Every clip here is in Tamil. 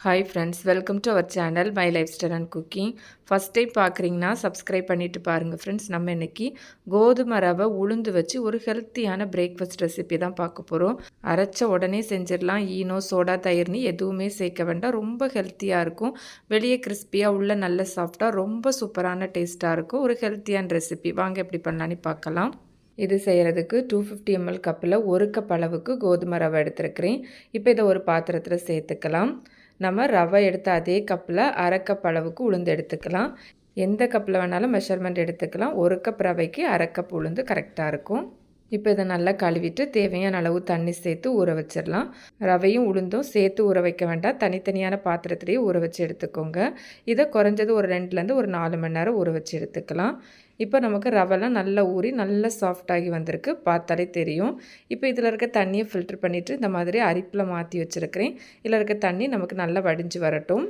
Hi friends, welcome to our channel my lifestyle and cooking. First time பார்க்குறீங்கன்னா சப்ஸ்கிரைப் பண்ணிவிட்டு பாருங்கள் ஃப்ரெண்ட்ஸ். நம்ம இன்றைக்கி கோதுமை ரவை உளுந்து வச்சு ஒரு ஹெல்த்தியான பிரேக்ஃபாஸ்ட் ரெசிபி தான் பார்க்க போகிறோம். அரைச்ச உடனே செஞ்சிடலாம். ஈனோ சோடா தயிர்னு எதுவுமே சேர்க்க வேண்டாம். ரொம்ப ஹெல்த்தியாக இருக்கும். வெளியே கிறிஸ்பியாக உள்ள நல்ல சாஃப்டாக ரொம்ப சூப்பரான டேஸ்ட்டாக இருக்கும். ஒரு ஹெல்த்தியான ரெசிபி. வாங்க எப்படி பண்ணலான்னு பார்க்கலாம். இது செய்கிறதுக்கு 250 ml கப்பில் 1 கப் அளவுக்கு கோதுமை ரவை எடுத்துருக்கிறேன். இப்போ இதை ஒரு பாத்திரத்தில் சேர்த்துக்கலாம். நம்ம ரவை எடுத்த அதே கப்பில் அரை கப் அளவுக்கு உளுந்து எடுத்துக்கலாம். எந்த கப்பில் வேணாலும் மெஷர்மெண்ட் எடுத்துக்கலாம். 1 கப் ரவைக்கு அரை கப் உளுந்து கரெக்டாக இருக்கும். இப்போ இதை நல்லா கழுவிட்டு தேவையான அளவு தண்ணி சேர்த்து ஊற வச்சிடலாம். ரவையும் உளுந்தும் சேர்த்து ஊற வைக்க வேண்டாம். தனித்தனியான பாத்திரத்துலேயே ஊற வச்சு எடுத்துக்கோங்க. இதை குறைஞ்சது ஒரு 2லேருந்து ஒரு 4 மணி நேரம் ஊற வச்சு எடுத்துக்கலாம். இப்போ நமக்கு ரவைலாம் நல்லா ஊறி நல்லா சாஃப்டாகி வந்திருக்கு. பார்த்தாலே தெரியும். இப்போ இதில் இருக்க தண்ணியை ஃபில்ட்ரு பண்ணிவிட்டு இந்த மாதிரி அரிப்பில் மாற்றி வச்சுருக்கிறேன். இதில் இருக்க தண்ணி நமக்கு நல்லா வடிஞ்சு வரட்டும்.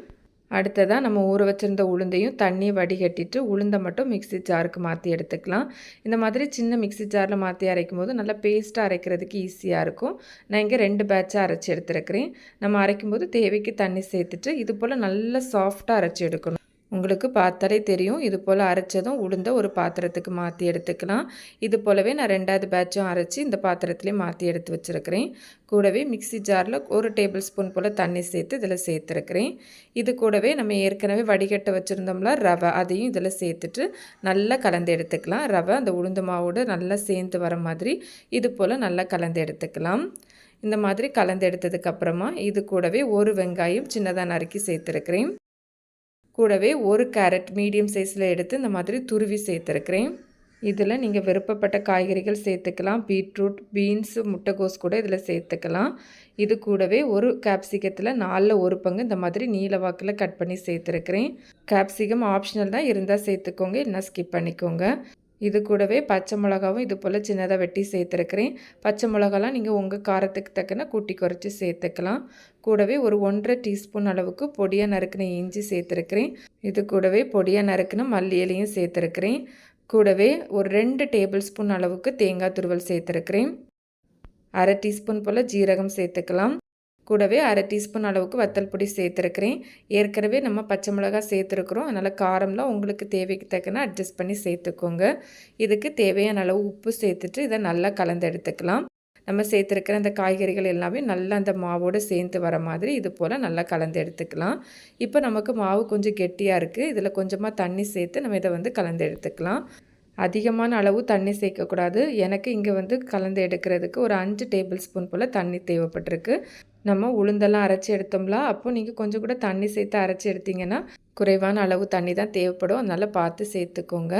அடுத்ததாக நம்ம ஊற வச்சுருந்த உளுந்தையும் தண்ணியை வடிகட்டிட்டு உளுந்தை மட்டும் மிக்ஸி ஜாருக்கு மாற்றி எடுத்துக்கலாம். இந்த மாதிரி சின்ன மிக்ஸி ஜாரில் மாற்றி அரைக்கும் போது நல்லா பேஸ்ட்டாக அரைக்கிறதுக்கு ஈஸியாக இருக்கும். நான் இங்கே 2 பேட்சாக அரைச்சி எடுத்துருக்கிறேன். நம்ம அரைக்கும்போது தேவைக்கு தண்ணி சேர்த்துட்டு இது போல் நல்லா சாஃப்டாக அரைச்சி எடுக்கணும். உங்களுக்கு பார்த்தாலே தெரியும். இது போல் அரைச்சதும் உளுந்த ஒரு பாத்திரத்துக்கு மாற்றி எடுத்துக்கலாம். இது போலவே நான் 2வது பேட்சும் அரைச்சி இந்த பாத்திரத்துலேயே மாற்றி எடுத்து வச்சுருக்கிறேன். கூடவே மிக்ஸி ஜாரில் 1 டேபிள் ஸ்பூன் போல் தண்ணி சேர்த்து இதில் சேர்த்துருக்கிறேன். இது கூடவே நம்ம ஏற்கனவே வடிகட்ட வச்சுருந்தோம்ல ரவை, அதையும் இதில் சேர்த்துட்டு நல்லா கலந்து எடுத்துக்கலாம். ரவை அந்த உளுந்து மாவோடு நல்லா சேர்ந்து வர மாதிரி இது போல் நல்லா கலந்து எடுத்துக்கலாம். இந்த மாதிரி கலந்து எடுத்ததுக்கப்புறமா இது கூடவே 1 வெங்காயம் சின்னதாக நறுக்கி சேர்த்துருக்கிறேன். கூடவே 1 கேரட் மீடியம் சைஸில் எடுத்து இந்த மாதிரி துருவி சேர்த்துருக்கிறேன். இதில் நீங்கள் விருப்பப்பட்ட காய்கறிகள் சேர்த்துக்கலாம். பீட்ரூட், பீன்ஸ், முட்டைகோஸ் கூட இதில் சேர்த்துக்கலாம். இது கூடவே 1 கேப்சிகத்தில் 4ல் 1 பங்கு இந்த மாதிரி நீல வாக்கில் கட் பண்ணி சேர்த்துருக்கிறேன். கேப்சிகம் ஆப்ஷனல் தான், இருந்தால் சேர்த்துக்கோங்க, இல்லைனா ஸ்கிப் பண்ணிக்கோங்க. இது கூடவே பச்சை மிளகாவும் இது போல் சின்னதாக வெட்டி சேர்த்துருக்கிறேன். பச்சை மிளகாலாம் நீங்கள் உங்கள் காரத்துக்கு தக்கன கூட்டி குறைச்சி சேர்த்துக்கலாம். கூடவே ஒரு 1½ டீஸ்பூன் அளவுக்கு பொடியாக நறுக்கின இஞ்சி சேர்த்துருக்கிறேன். இது கூடவே பொடியாக நறுக்கின மல்லி இலையும் சேர்த்துருக்கிறேன். கூடவே ஒரு 2 டேபிள் ஸ்பூன் அளவுக்கு தேங்காய் துருவல் சேர்த்துருக்கிறேன். அரை டீஸ்பூன் போல் ஜீரகம் சேர்த்துக்கலாம். கூடவே அரை டீஸ்பூன் அளவுக்கு வத்தல் பொடி சேர்த்துருக்கிறேன். ஏற்கனவே நம்ம பச்சை மிளகாய் சேர்த்துருக்குறோம். அதனால் காரம்லாம் உங்களுக்கு தேவைக்கு தக்கன அட்ஜஸ்ட் பண்ணி சேர்த்துக்கோங்க. இதுக்கு தேவையான அளவு உப்பு சேர்த்துட்டு இதை நல்லா கலந்து எடுத்துக்கலாம். நம்ம சேர்த்துருக்கிற அந்த காய்கறிகள் எல்லாமே நல்லா அந்த மாவோடு சேர்ந்து வர மாதிரி இது போல் நல்லா கலந்து எடுத்துக்கலாம். இப்போ நமக்கு மாவு கொஞ்சம் கெட்டியாக இருக்குது. இதில் கொஞ்சமாக தண்ணி சேர்த்து நம்ம இதை கலந்து எடுத்துக்கலாம். அதிகமான அளவு தண்ணி சேர்க்கக்கூடாது. எனக்கு இங்கே கலந்து எடுக்கிறதுக்கு ஒரு 5 டேபிள் ஸ்பூன் போல் தண்ணி தேவைப்பட்டிருக்கு. நம்ம உளுந்தெல்லாம் அரைச்சி எடுத்தோம்ல, அப்போ நீங்கள் கொஞ்சம் கூட தண்ணி சேர்த்து அரைச்சி எடுத்திங்கன்னா குறைவான அளவு தண்ணி தான் தேவைப்படும். அதனால் பார்த்து சேர்த்துக்கோங்க.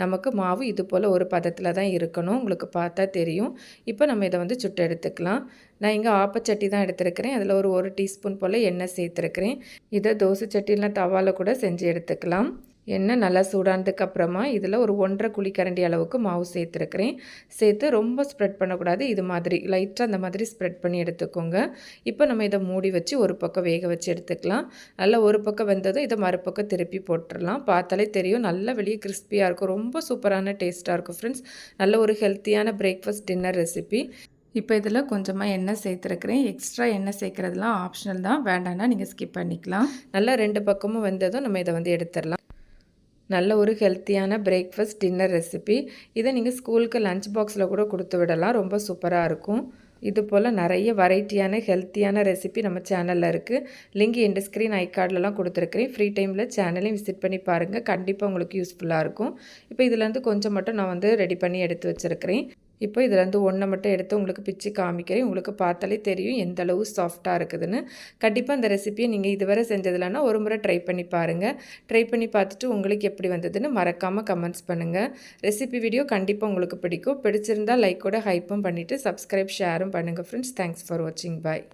நமக்கு மாவு இது போல் ஒரு பதத்தில் தான் இருக்கணும். உங்களுக்கு பார்த்தா தெரியும். இப்போ நம்ம இதை சுட்டு எடுத்துக்கலாம். நான் இங்கே ஆப்பச்சட்டி தான் எடுத்துருக்கிறேன். அதில் ஒரு 1 டீஸ்பூன் போல் எண்ணெய் சேர்த்துருக்கிறேன். இதை தோசை சட்டிலாம் தவாவில் கூட செஞ்சு எடுத்துக்கலாம். எண்ணெய் நல்லா சூடானதுக்கு அப்புறமா இதில் ஒரு 1½ குழிக்கரண்டி அளவுக்கு மாவு சேர்த்துருக்கிறேன். சேர்த்து ரொம்ப ஸ்ப்ரெட் பண்ணக்கூடாது. இது மாதிரி லைட்டாக அந்த மாதிரி ஸ்ப்ரெட் பண்ணி எடுத்துக்கோங்க. இப்போ நம்ம இதை மூடி வச்சு ஒரு பக்கம் வேக வச்சு எடுத்துக்கலாம். நல்லா ஒரு பக்கம் வெந்ததும் இதை மறுபக்கம் திருப்பி போட்டுடலாம். பார்த்தாலே தெரியும், நல்லா வெளியே கிறிஸ்பியாக இருக்கும். ரொம்ப சூப்பரான டேஸ்ட்டாக இருக்கும் ஃப்ரெண்ட்ஸ். நல்ல ஒரு ஹெல்த்தியான பிரேக்ஃபாஸ்ட் டின்னர் ரெசிபி. இப்போ இதில் கொஞ்சமாக எண்ணெய் சேர்த்துருக்கிறேன். எக்ஸ்ட்ரா எண்ணெய் சேர்க்குறதுலாம் ஆப்ஷனல் தான், வேண்டாம்னா நீங்கள் ஸ்கிப் பண்ணிக்கலாம். நல்லா 2 பக்கமும் வெந்ததும் நம்ம இதை எடுத்துடலாம். நல்ல ஒரு ஹெல்த்தியான பிரேக்ஃபாஸ்ட் டின்னர் ரெசிபி. இதை நீங்கள் ஸ்கூலுக்கு லஞ்ச் பாக்ஸில் கூட கொடுத்து விடலாம். ரொம்ப சூப்பராக இருக்கும். இது போல் நிறைய வெரைட்டியான ஹெல்த்தியான ரெசிபி நம்ம சேனலில் இருக்குது. லிங்க் எண்ட் ஸ்க்ரீன் ஐகார்ட்லலாம் கொடுத்துருக்கிறேன். ஃப்ரீ டைமில் சேனலையும் விசிட் பண்ணி பாருங்கள். கண்டிப்பாக உங்களுக்கு யூஸ்ஃபுல்லாக இருக்கும். இப்போ இதுலேருந்து கொஞ்சம் மட்டும் நான் ரெடி பண்ணி எடுத்து வச்சுருக்கிறேன். இப்போ இதுலேருந்து 1 மட்டும் எடுத்து உங்களுக்கு பிச்சு காமிக்கிறேன். உங்களுக்கு பார்த்தாலே தெரியும் எந்த அளவு சாஃப்டாக இருக்குதுன்னு. கண்டிப்பாக இந்த ரெசிபியை நீங்கள் இதுவரை செஞ்சதில்லைன்னா ஒரு முறை ட்ரை பண்ணி பாருங்கள். ட்ரை பண்ணி பார்த்துட்டு உங்களுக்கு எப்படி வந்ததுன்னு மறக்காமல் கமெண்ட்ஸ் பண்ணுங்கள். ரெசிபி வீடியோ கண்டிப்பாக உங்களுக்கு பிடிக்கும். பிடிச்சிருந்தால் லைக்கோட ஹைப்பும் பண்ணிவிட்டு சப்ஸ்கிரைப் ஷேரும் பண்ணுங்கள் ஃப்ரெண்ட்ஸ். தேங்க்ஸ் ஃபார் வாட்சிங். பாய்.